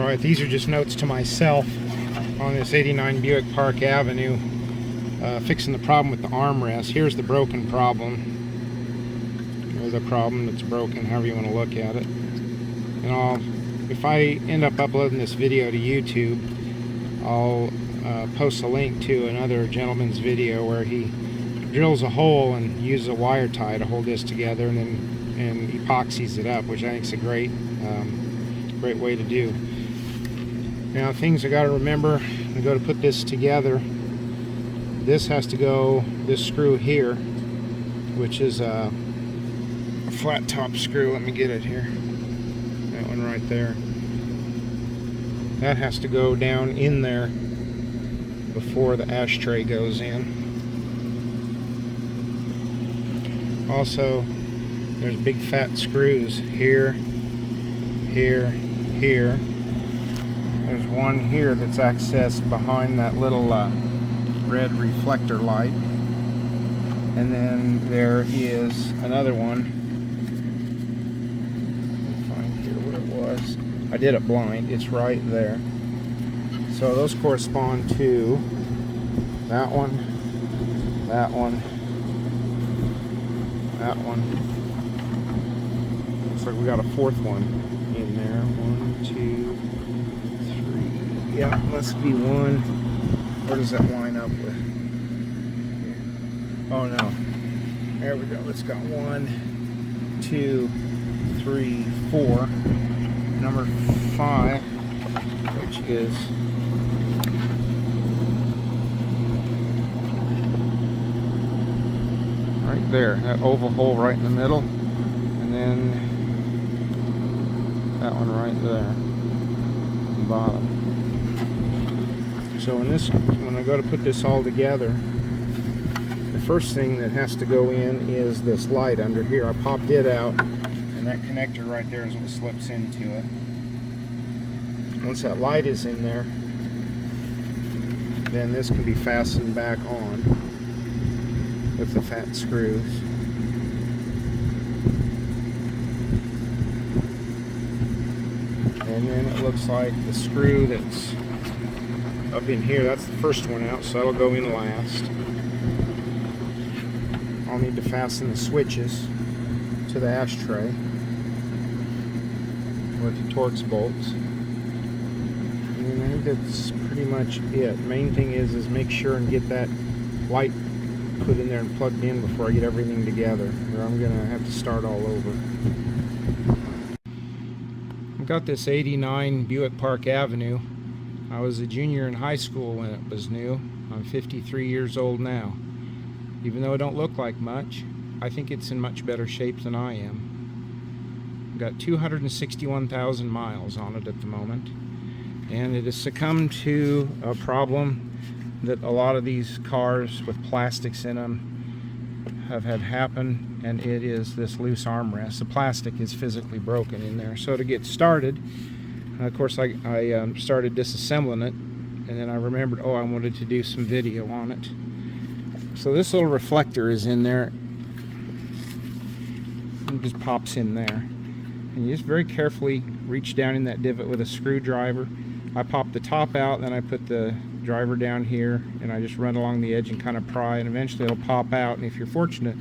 Alright, these are just notes to myself on this 89 Buick Park Avenue, fixing the problem with the armrest. Here's the broken problem, or the problem that's broken, however you want to look at it. And if I end up uploading this video to YouTube, I'll post a link to another gentleman's video where he drills a hole and uses a wire tie to hold this together, and epoxies it up, which I think is a great way to do. Now, things I got to remember when I go to put this together, this has to go, this screw here, which is a flat top screw. Let me get it here. That one right there. That has to go down in there before the ashtray goes in. Also, there's big fat screws here, here, here. There's one here that's accessed behind that little red reflector light. And then there is another one. Let me find here what it was. I did it blind. It's right there. So those correspond to that one, that one, that one. Looks like we got a fourth one in there. 1, 2, 3. Yeah, must be one. Where does that line up with? Oh no. There we go. It's got 1, 2, 3, 4. Number 5, which is right there, that oval hole right in the middle, and then that one right there at the bottom. So when I go to put this all together, the first thing that has to go in is this light under here. I popped it out, and that connector right there is what slips into it. Once that light is in there, then this can be fastened back on with the fat screws. And then it looks like the screw that's up in here, that's the first one out, so that'll go in last. I'll need to fasten the switches to the ashtray with the Torx bolts. And I think that's pretty much it. Main thing is make sure and get that light put in there and plugged in before I get everything together, or I'm gonna have to start all over. I've got this 89 Buick Park Avenue. I was a junior in high school when it was new. I'm 53 years old now. Even though it don't look like much, I think it's in much better shape than I am. I've got 261,000 miles on it at the moment, and it has succumbed to a problem that a lot of these cars with plastics in them have had happen, and it is this loose armrest. The plastic is physically broken in there. So to get started, of course I started disassembling it, and then I remembered, I wanted to do some video on it. So this little reflector is in there. It just pops in there. And you just very carefully reach down in that divot with a screwdriver. I pop the top out, then I put the driver down here, and I just run along the edge and kind of pry, and eventually it'll pop out. And if you're fortunate,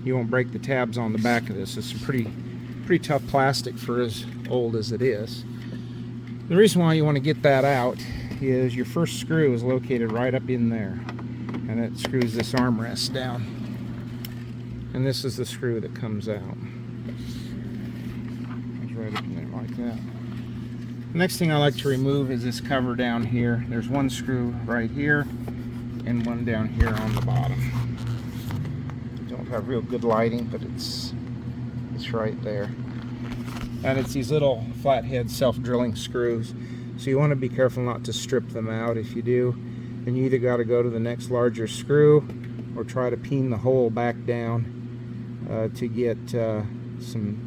you won't break the tabs on the back of this. It's a pretty tough plastic for as old as it is. The reason why you want to get that out is your first screw is located right up in there, and it screws this armrest down. And this is the screw that comes out. It's right up in there like that. The next thing I like to remove is this cover down here. There's one screw right here and one down here on the bottom. Don't have real good lighting, but it's right there. And it's these little flathead self-drilling screws. So you want to be careful not to strip them out. If you do, then you either got to go to the next larger screw or try to peen the hole back down to get some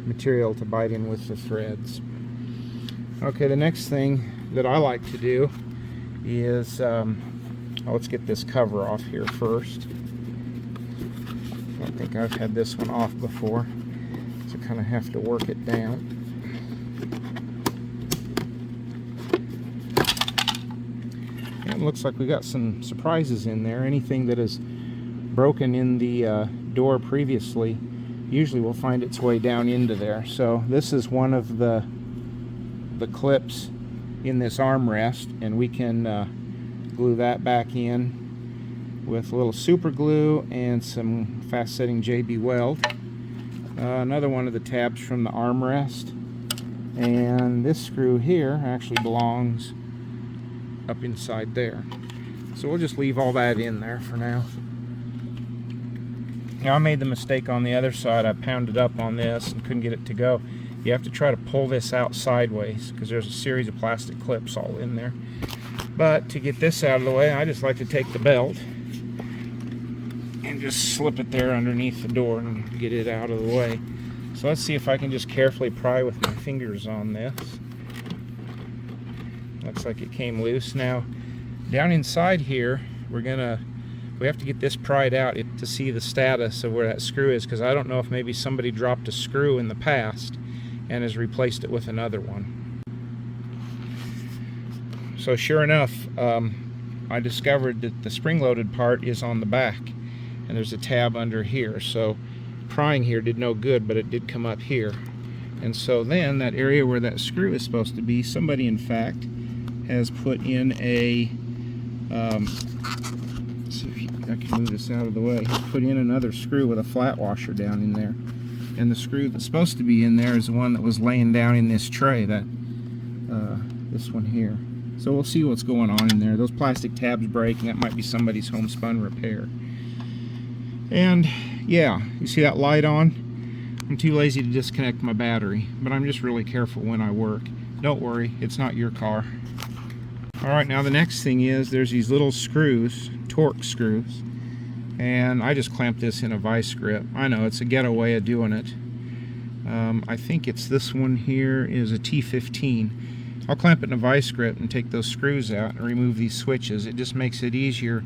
material to bite in with the threads. Okay, the next thing that I like to do is, let's get this cover off here first. I don't think I've had this one off before, so kind of have to work it down. Alright, looks like we got some surprises in there. Anything that is broken in the door previously usually will find its way down into there. So this is one of the clips in this armrest, and we can glue that back in with a little super glue and some fast setting JB Weld. Another one of the tabs from the armrest, and this screw here actually belongs up inside there. So we'll just leave all that in there for now. Now, I made the mistake on the other side. I pounded up on this and couldn't get it to go. You have to try to pull this out sideways because there's a series of plastic clips all in there. But to get this out of the way, I just like to take the belt and just slip it there underneath the door and get it out of the way. So let's see if I can just carefully pry with my fingers on this. Looks like it came loose. Now, down inside here, we have to get this pried out to see the status of where that screw is, because I don't know if maybe somebody dropped a screw in the past and has replaced it with another one. So sure enough, I discovered that the spring-loaded part is on the back, and there's a tab under here. So prying here did no good, but it did come up here. And so then that area where that screw is supposed to be, somebody in fact has put in a see if I can move this out of the way. Put in another screw with a flat washer down in there, and the screw that's supposed to be in there is the one that was laying down in this tray, that this one here. So we'll see what's going on in there. Those plastic tabs break, and that might be somebody's homespun repair. And yeah, you see that light on? I'm too lazy to disconnect my battery, but I'm just really careful when I work. Don't worry, it's not your car. Alright, now the next thing is there's these little screws, torque screws, and I just clamped this in a vice grip. I know, it's a ghetto way of doing it. I think it's this one here is a T15. I'll clamp it in a vice grip and take those screws out and remove these switches. It just makes it easier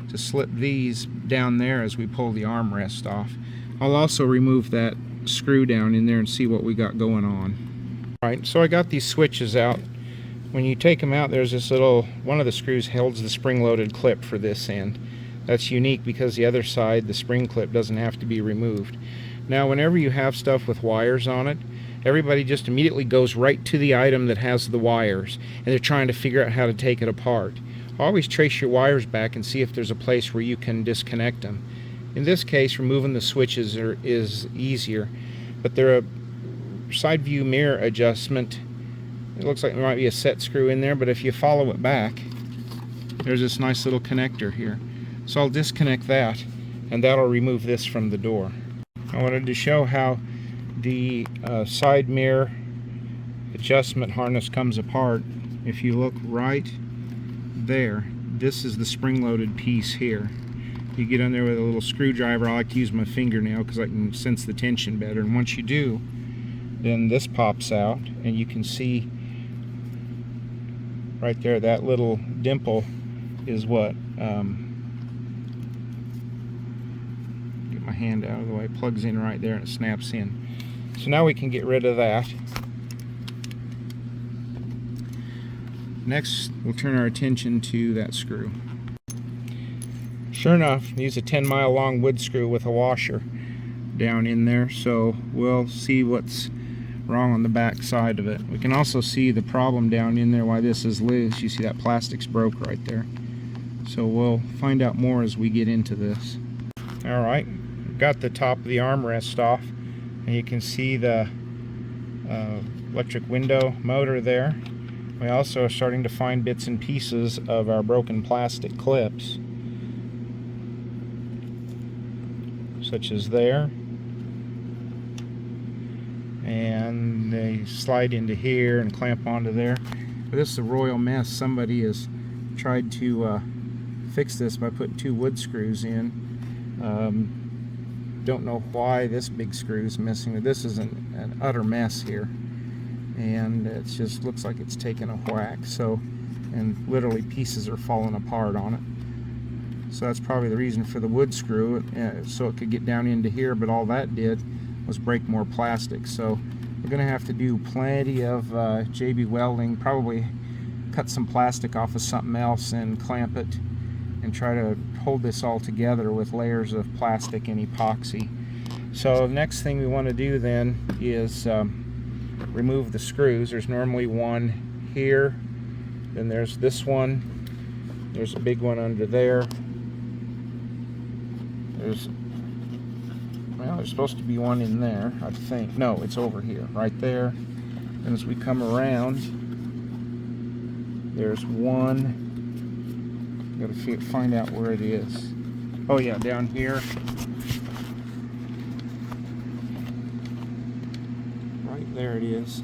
to slip these down there as we pull the armrest off. I'll also remove that screw down in there and see what we got going on. Alright, so I got these switches out. When you take them out, there's this little, one of the screws holds the spring-loaded clip for this end. That's unique because the other side, the spring clip, doesn't have to be removed. Now, whenever you have stuff with wires on it, everybody just immediately goes right to the item that has the wires, and they're trying to figure out how to take it apart. Always trace your wires back and see if there's a place where you can disconnect them. In this case, removing the switches is easier, but they're a side view mirror adjustment. It looks like there might be a set screw in there, but if you follow it back, there's this nice little connector here. So I'll disconnect that, and that'll remove this from the door. I wanted to show how the side mirror adjustment harness comes apart. If you look right there, this is the spring-loaded piece here. You get on there with a little screwdriver. I like to use my fingernail because I can sense the tension better. And once you do, then this pops out, and you can see right there, that little dimple is what, get my hand out of the way, plugs in right there and it snaps in. So now we can get rid of that. Next, we'll turn our attention to that screw. Sure enough, use a 10-mile long wood screw with a washer down in there, so we'll see what's wrong on the back side of it. We can also see the problem down in there, why this is loose. You see that plastic's broke right there. So we'll find out more as we get into this. Alright, got the top of the armrest off, and you can see the electric window motor there. We also are starting to find bits and pieces of our broken plastic clips, such as there. And they slide into here and clamp onto there. But this is a royal mess. Somebody has tried to fix this by putting 2 wood screws in. Don't know why this big screw is missing. This is an utter mess here, and it just looks like it's taken a whack. So, and literally pieces are falling apart on it. So that's probably the reason for the wood screw, so it could get down into here. But all that did was break more plastic. So we're going to have to do plenty of JB welding, probably cut some plastic off of something else and clamp it and try to hold this all together with layers of plastic and epoxy. So next thing we want to do then is remove the screws. There's normally one here, then there's this one, there's a big one under there, there's supposed to be one in there, I think. No, it's over here, right there. And as we come around, there's one. Gotta find out where it is. Oh yeah, down here. Right there it is.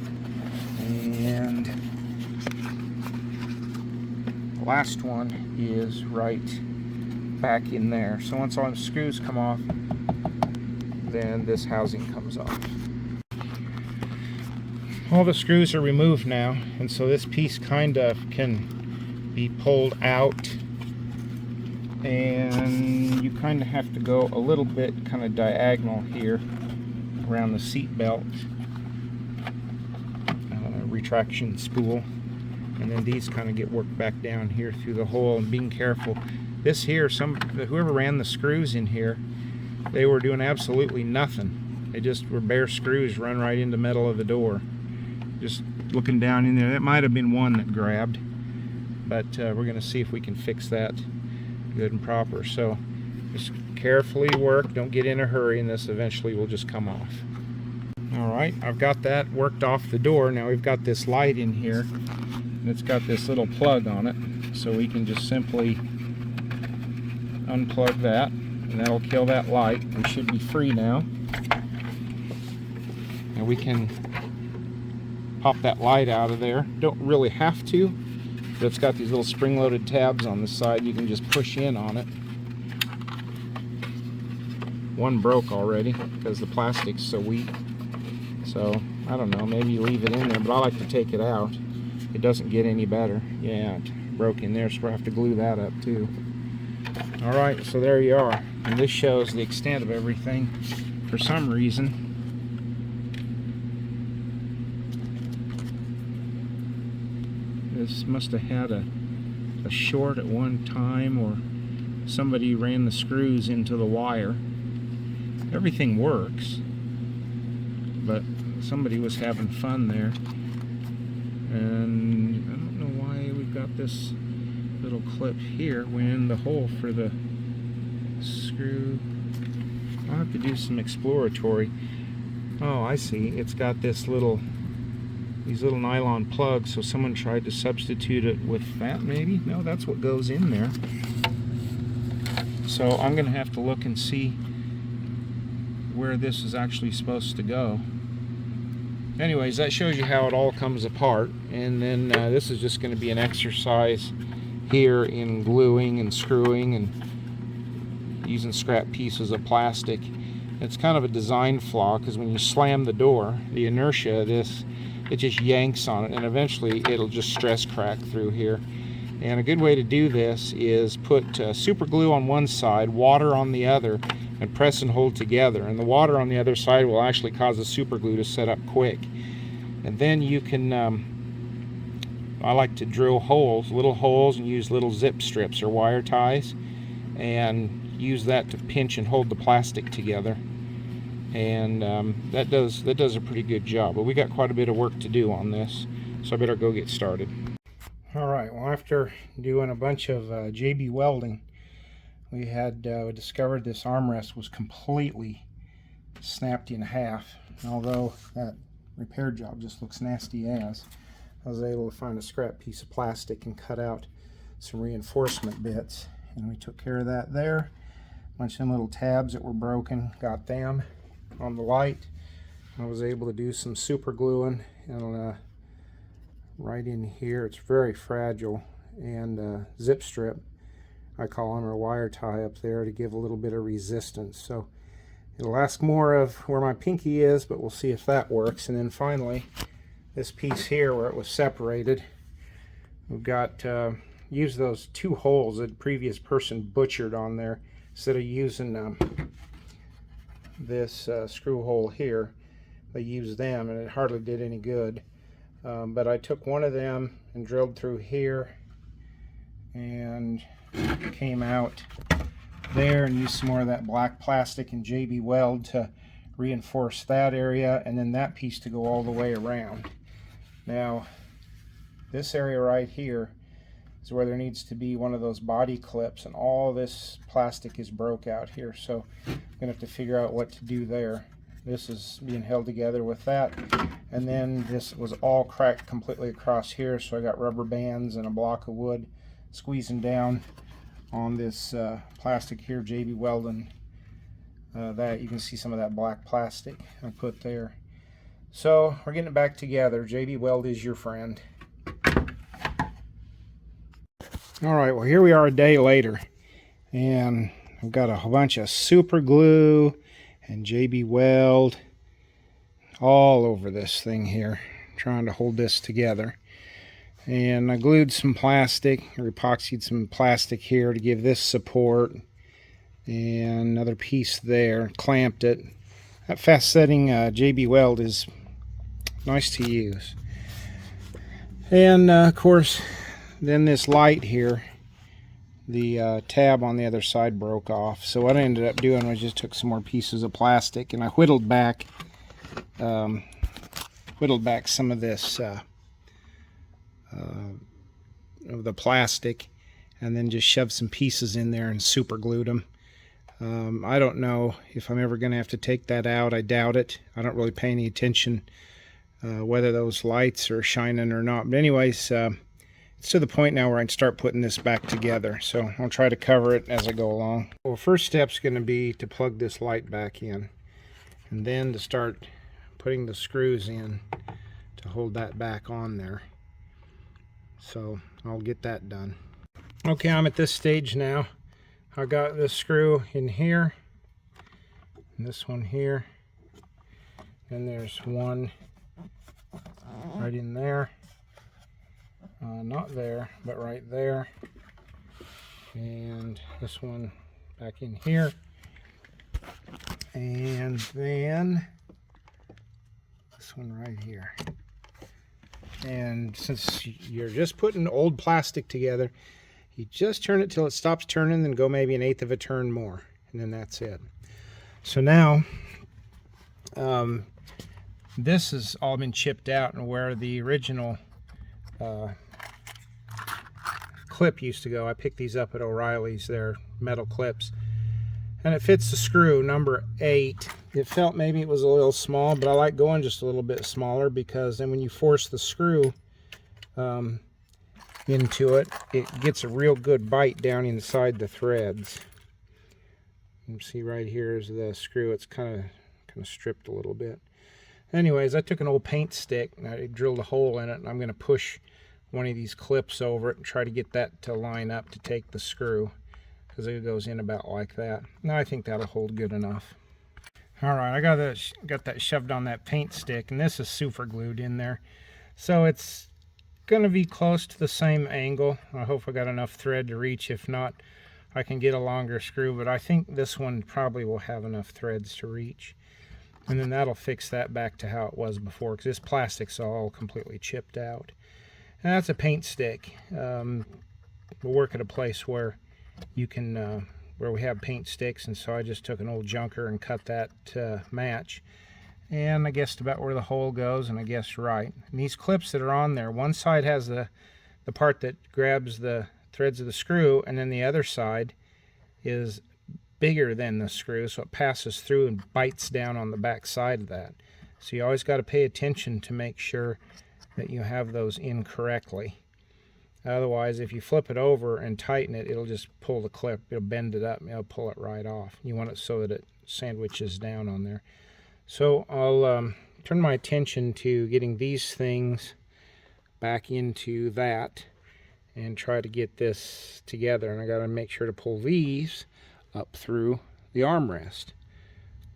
And the last one is right back in there. So once all the screws come off, then this housing comes off. All the screws are removed now, and so this piece kind of can be pulled out, and you kind of have to go a little bit kind of diagonal here around the seat belt retraction spool, and then these kind of get worked back down here through the hole. And being careful, this here, whoever ran the screws in here, they were doing absolutely nothing. They just were bare screws run right into the metal of the door. Just looking down in there, that might have been one that grabbed, but we're going to see if we can fix that good and proper. So just carefully work, don't get in a hurry, and this eventually will just come off. Alright, I've got that worked off the door. Now we've got this light in here, and it's got this little plug on it, so we can just simply unplug that, and that'll kill that light. We should be free now. And we can pop that light out of there. Don't really have to, but it's got these little spring-loaded tabs on the side. You can just push in on it. One broke already because the plastic's so weak. So, I don't know, maybe you leave it in there, but I like to take it out. It doesn't get any better. Yeah, it broke in there, so we'll have to glue that up too. Alright, so there you are. And this shows the extent of everything. For some reason, this must have had a short at one time, or somebody ran the screws into the wire. Everything works, but somebody was having fun there. And I don't know why we've got this little clip here when the hole for the screw. I'll have to do some exploratory. Oh, I see. It's got these little nylon plugs, so someone tried to substitute it with that, maybe? No, that's what goes in there. So I'm going to have to look and see where this is actually supposed to go. Anyways, that shows you how it all comes apart, and then this is just going to be an exercise here in gluing and screwing and using scrap pieces of plastic. It's kind of a design flaw, because when you slam the door, the inertia of this, it just yanks on it, and eventually it'll just stress crack through here. And a good way to do this is put super glue on one side, water on the other, and press and hold together. And the water on the other side will actually cause the super glue to set up quick. And then you can, I like to drill holes, little holes, and use little zip strips or wire ties, and use that to pinch and hold the plastic together. And that does a pretty good job. But we got quite a bit of work to do on this, so I better go get started. Alright, well, after doing a bunch of JB welding, we had discovered this armrest was completely snapped in half. And although that repair job just looks nasty as, I was able to find a scrap piece of plastic and cut out some reinforcement bits, and we took care of that there. A bunch of them little tabs that were broken, got them on the light. I was able to do some super gluing and right in here. It's very fragile, and zip strip, I call them, or a wire tie up there to give a little bit of resistance. So it'll ask more of where my pinky is, but we'll see if that works. And then finally, this piece here where it was separated, we've got used those two holes that the previous person butchered on there. Instead of using this screw hole here, they used them, and it hardly did any good. but I took one of them and drilled through here and came out there and used some more of that black plastic and JB Weld to reinforce that area, and then that piece to go all the way around. Now this area right here is where there needs to be one of those body clips, and all this plastic is broke out here, so I'm gonna have to figure out what to do there. This is being held together with that, and then this was all cracked completely across here, so I got rubber bands and a block of wood squeezing down on this plastic here, JB Welding. That you can see some of that black plastic I put there. So we're getting it back together. JB Weld is your friend. Alright, well here we are a day later, and I've got a whole bunch of super glue and JB Weld all over this thing here, trying to hold this together. And I glued some plastic, or epoxied some plastic here to give this support, and another piece there, clamped it. That fast setting JB Weld is nice to use. And of course, then this light here, the tab on the other side broke off. So what I ended up doing was just took some more pieces of plastic and I whittled back some of this of the plastic, and then just shoved some pieces in there and super glued them. I don't know if I'm ever going to have to take that out. I doubt it. I don't really pay any attention whether those lights are shining or not. But anyways, it's to the point now where I can start putting this back together. So I'll try to cover it as I go along. Well, first step's going to be to plug this light back in, and then to start putting the screws in to hold that back on there. So I'll get that done. Okay, I'm at this stage now. I got this screw in here, and this one here, and there's one right in there, not there, but right there, and this one back in here, and then this one right here. And since you're just putting old plastic together, you just turn it till it stops turning, then go maybe 1/8 of a turn more, and then that's it. So now this has all been chipped out, and where the original clip used to go, I picked these up at O'Reilly's. They're metal clips, and it fits the screw number 8. It felt maybe it was a little small, but I like going just a little bit smaller, because then when you force the screw into it, it gets a real good bite down inside the threads. You see right here is the screw. It's kind of stripped a little bit. Anyways, I took an old paint stick and I drilled a hole in it, and I'm going to push one of these clips over it and try to get that to line up to take the screw, because it goes in about like that. Now I think that'll hold good enough. Alright, I got that shoved on that paint stick, and this is super glued in there, so it's going to be close to the same angle. I hope I got enough thread to reach. If not, I can get a longer screw, but I think this one probably will have enough threads to reach, and then that'll fix that back to how it was before, because this plastic's all completely chipped out. And that's a paint stick. We'll work at a place where you can where we have paint sticks, and so I just took an old junker and cut that to match, and I guessed about where the hole goes, and I guessed right. And these clips that are on there, one side has the part that grabs the threads of the screw, and then the other side is bigger than the screw, so it passes through and bites down on the back side of that. So you always got to pay attention to make sure that you have those in correctly. Otherwise, if you flip it over and tighten it, it'll just pull the clip, it'll bend it up, and it'll pull it right off. You want it so that it sandwiches down on there. So I'll turn my attention to getting these things back into that and try to get this together. And I got to make sure to pull these up through the armrest.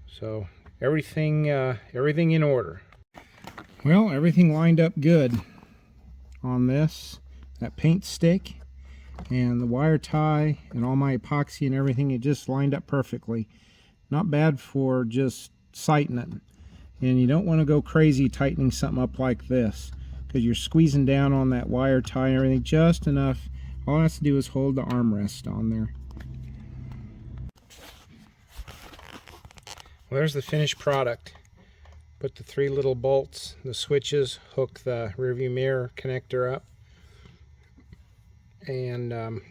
So everything in order. Well, everything lined up good on this. That paint stick and the wire tie and all my epoxy and everything, it just lined up perfectly. Not bad for just sighting it. And you don't want to go crazy tightening something up like this, because you're squeezing down on that wire tie and everything just enough. All it has to do is hold the armrest on there. Well, there's the finished product. Put the 3 little bolts, the switches, hook the rearview mirror connector up, and a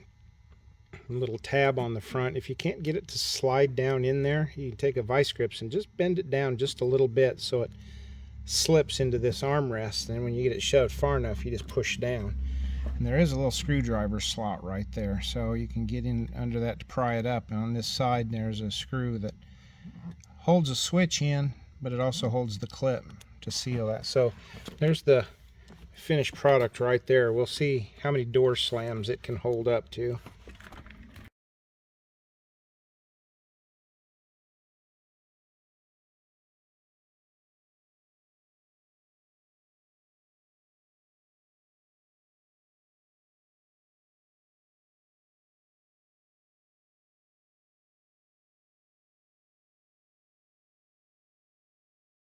little tab on the front. If you can't get it to slide down in there, you can take a vice grips and just bend it down just a little bit so it slips into this armrest. And when you get it shoved far enough, you just push down. And there is a little screwdriver slot right there, so you can get in under that to pry it up. And on this side there's a screw that holds a switch in, but it also holds the clip to seal that. So there's the finished product right there. We'll see how many door slams it can hold up to.